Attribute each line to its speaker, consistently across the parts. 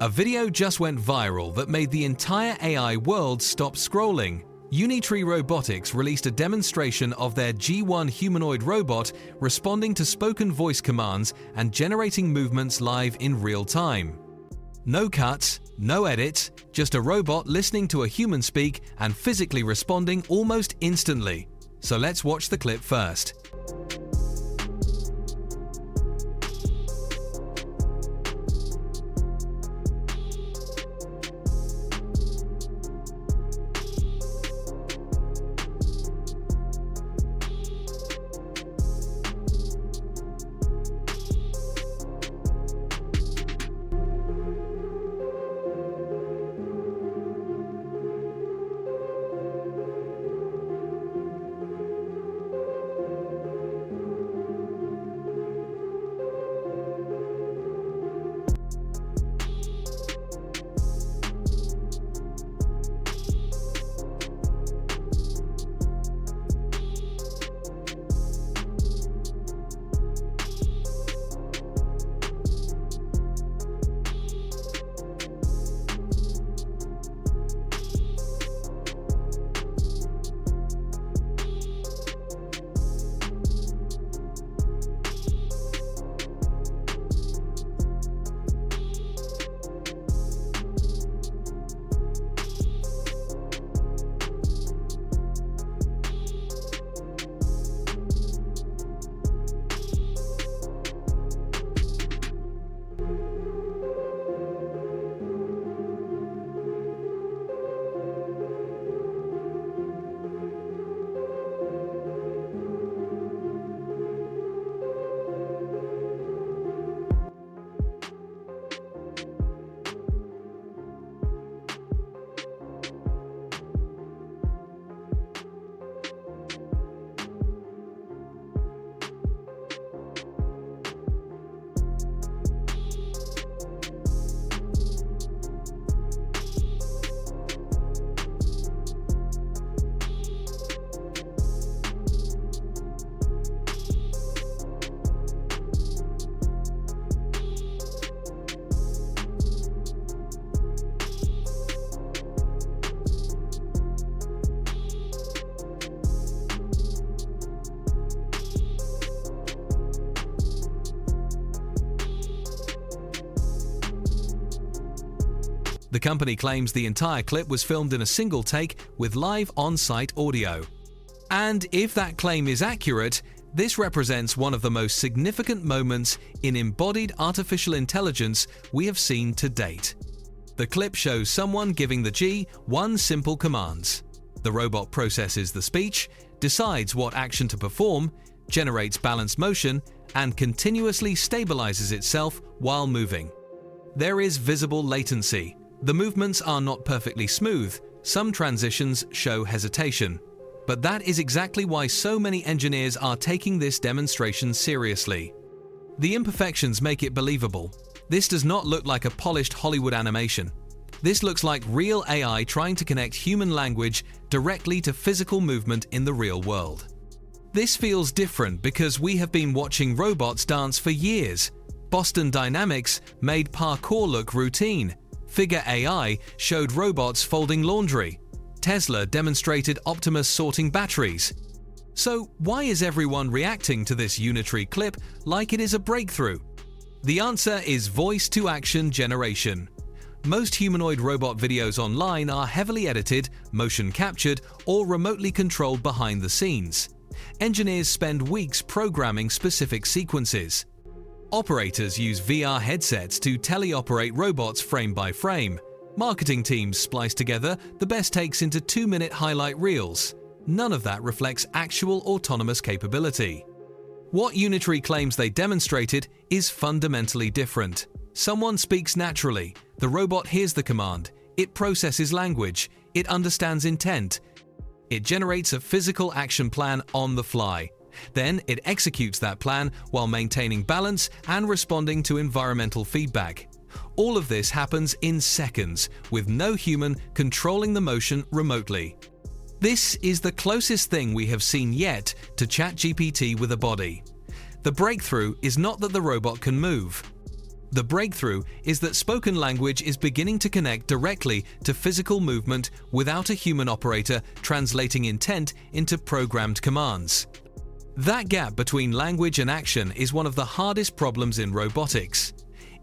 Speaker 1: A video just went viral that made the entire AI world stop scrolling. Unitree Robotics released a demonstration of their G1 humanoid robot responding to spoken voice commands and generating movements live in real time. No cuts, no edits, just a robot listening to a human speak and physically responding almost instantly. So let's watch the clip first. The company claims the entire clip was filmed in a single take with live on-site audio. And if that claim is accurate, this represents one of the most significant moments in embodied artificial intelligence we have seen to date. The clip shows someone giving the G1 simple commands. The robot processes the speech, decides what action to perform, generates balanced motion, and continuously stabilizes itself while moving. There is visible latency. The movements are not perfectly smooth, some transitions show hesitation. But that is exactly why so many engineers are taking this demonstration seriously. The imperfections make it believable. This does not look like a polished Hollywood animation. This looks like real AI trying to connect human language directly to physical movement in the real world. This feels different because we have been watching robots dance for years. Boston Dynamics made parkour look routine. Figure AI showed robots folding laundry. Tesla demonstrated Optimus sorting batteries. So why is everyone reacting to this Unitree clip like it is a breakthrough? The answer is voice-to-action generation. Most humanoid robot videos online are heavily edited, motion captured, or remotely controlled behind the scenes. Engineers spend weeks programming specific sequences. Operators use VR headsets to teleoperate robots frame by frame. Marketing teams splice together the best takes into 2-minute highlight reels. None of that reflects actual autonomous capability. What Unitree claims they demonstrated is fundamentally different. Someone speaks naturally, the robot hears the command, it processes language, it understands intent. It generates a physical action plan on the fly. Then it executes that plan while maintaining balance and responding to environmental feedback. All of this happens in seconds, with no human controlling the motion remotely. This is the closest thing we have seen yet to ChatGPT with a body. The breakthrough is not that the robot can move. The breakthrough is that spoken language is beginning to connect directly to physical movement without a human operator translating intent into programmed commands. That gap between language and action is one of the hardest problems in robotics.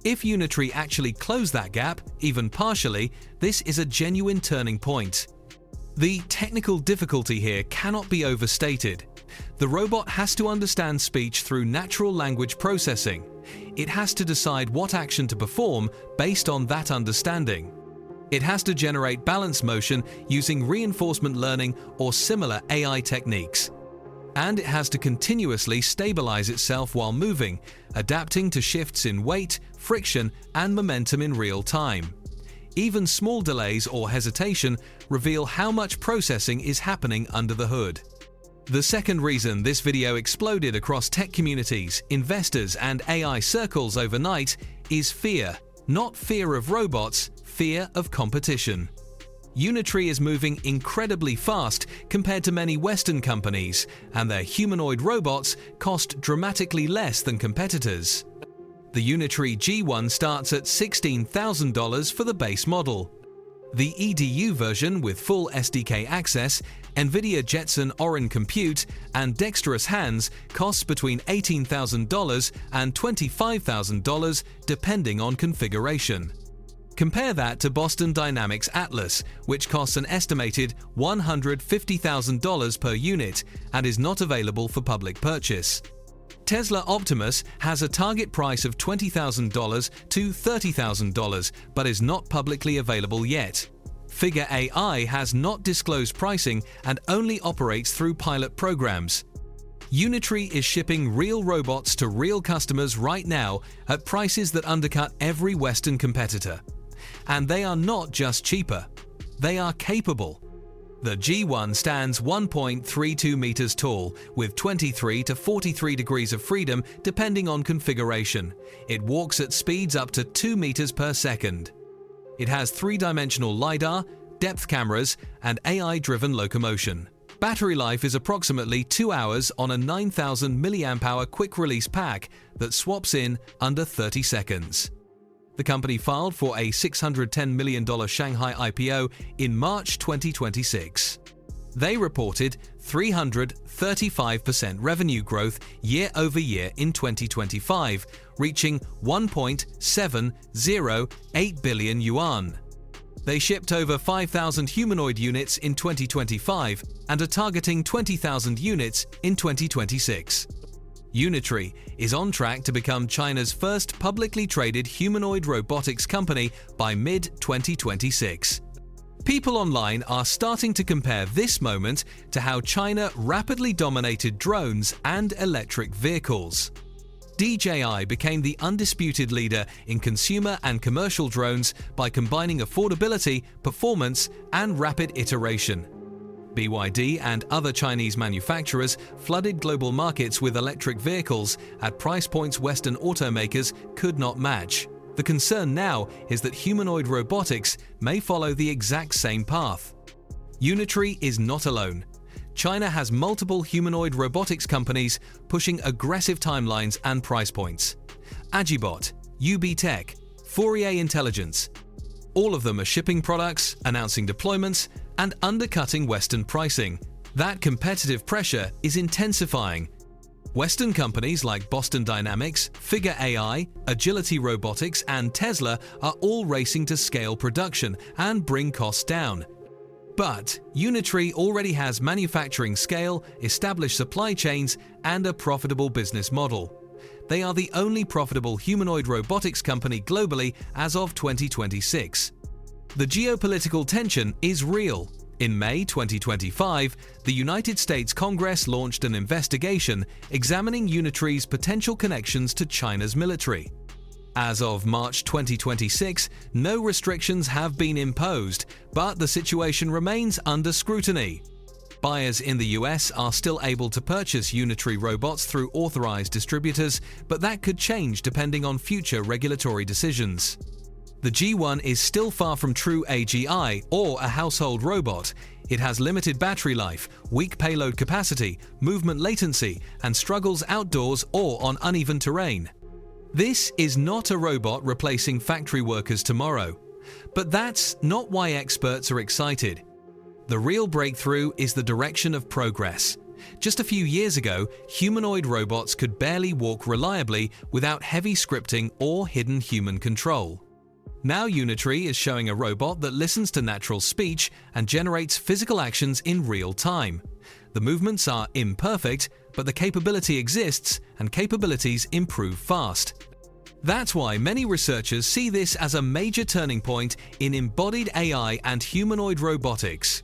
Speaker 1: If Unitree actually close that gap, even partially, this is a genuine turning point. The technical difficulty here cannot be overstated. The robot has to understand speech through natural language processing. It has to decide what action to perform based on that understanding. It has to generate balance motion using reinforcement learning or similar AI techniques. And it has to continuously stabilize itself while moving, adapting to shifts in weight, friction, and momentum in real time. Even small delays or hesitation reveal how much processing is happening under the hood. The second reason this video exploded across tech communities, investors, and AI circles overnight is fear. Not fear of robots, fear of competition. Unitree is moving incredibly fast compared to many Western companies, and their humanoid robots cost dramatically less than competitors. The Unitree G1 starts at $16,000 for the base model. The EDU version with full SDK access, NVIDIA Jetson Orin compute, and dexterous hands costs between $18,000 and $25,000 depending on configuration. Compare that to Boston Dynamics Atlas, which costs an estimated $150,000 per unit and is not available for public purchase. Tesla Optimus has a target price of $20,000 to $30,000 but is not publicly available yet. Figure AI has not disclosed pricing and only operates through pilot programs. Unitree is shipping real robots to real customers right now at prices that undercut every Western competitor. And they are not just cheaper, they are capable. The G1 stands 1.32 meters tall, with 23 to 43 degrees of freedom depending on configuration. It walks at speeds up to 2 meters per second. It has three-dimensional LiDAR, depth cameras, and AI-driven locomotion. Battery life is approximately 2 hours on a 9,000 mAh quick-release pack that swaps in under 30 seconds. The company filed for a $610 million Shanghai IPO in March 2026. They reported 335% revenue growth year-over-year in 2025, reaching 1.708 billion yuan. They shipped over 5,000 humanoid units in 2025 and are targeting 20,000 units in 2026. Unitree is on track to become China's first publicly traded humanoid robotics company by mid-2026. People online are starting to compare this moment to how China rapidly dominated drones and electric vehicles. DJI became the undisputed leader in consumer and commercial drones by combining affordability, performance, and rapid iteration. BYD and other Chinese manufacturers flooded global markets with electric vehicles at price points Western automakers could not match. The concern now is that humanoid robotics may follow the exact same path. Unitree is not alone. China has multiple humanoid robotics companies pushing aggressive timelines and price points. Agibot, UB Tech, Fourier Intelligence. All of them are shipping products, announcing deployments, and undercutting Western pricing. That competitive pressure is intensifying. Western companies like Boston Dynamics, Figure AI, Agility Robotics, and Tesla are all racing to scale production and bring costs down. But Unitree already has manufacturing scale, established supply chains, and a profitable business model. They are the only profitable humanoid robotics company globally as of 2026. The geopolitical tension is real. In May 2025, the United States Congress launched an investigation examining Unitree's potential connections to China's military. As of March 2026, no restrictions have been imposed, but the situation remains under scrutiny. Buyers in the US are still able to purchase Unitree robots through authorized distributors, but that could change depending on future regulatory decisions. The G1 is still far from true AGI or a household robot. It has limited battery life, weak payload capacity, movement latency, and struggles outdoors or on uneven terrain. This is not a robot replacing factory workers tomorrow. But that's not why experts are excited. The real breakthrough is the direction of progress. Just a few years ago, humanoid robots could barely walk reliably without heavy scripting or hidden human control. Now Unitree is showing a robot that listens to natural speech and generates physical actions in real time. The movements are imperfect, but the capability exists, and capabilities improve fast. That's why many researchers see this as a major turning point in embodied AI and humanoid robotics.